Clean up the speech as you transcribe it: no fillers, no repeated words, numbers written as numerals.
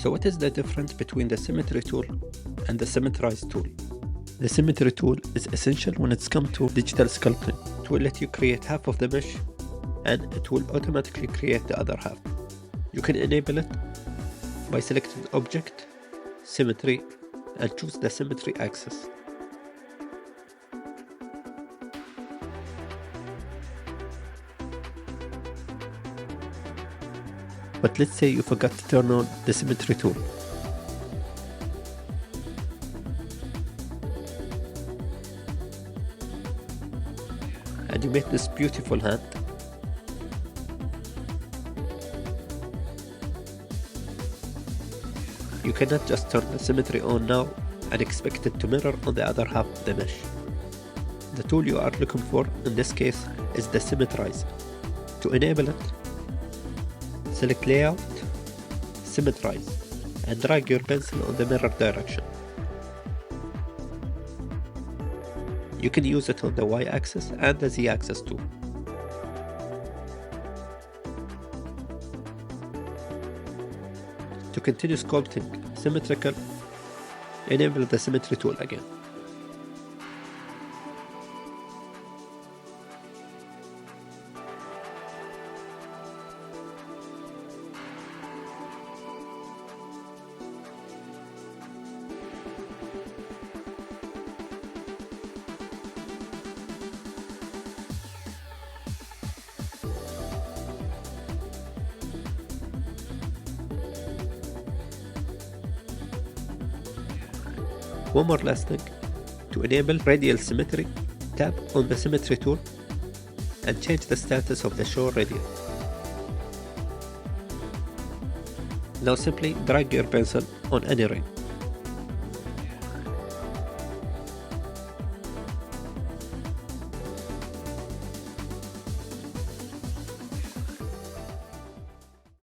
So what is the difference between the Symmetry tool and the Symmetrize tool? The Symmetry tool is essential when it's come to digital sculpting. It will let you create half of the mesh and it will automatically create the other half. You can enable it by selecting Object, Symmetry, and choose the Symmetry axis. But let's say you forgot to turn on the Symmetry tool. And you made this beautiful hand. You cannot just turn the Symmetry on now and expect it to mirror on the other half of the mesh. The tool you are looking for in this case is the Symmetrize. To enable it, select Layout, Symmetrize, and drag your pencil on the mirror direction. You can use it on the Y-axis and the Z-axis too. To continue sculpting symmetrical, enable the Symmetry tool again. One more last thing. To enable radial symmetry, tap on the Symmetry tool and change the status of the Show Radial. Now simply drag your pencil on any ring.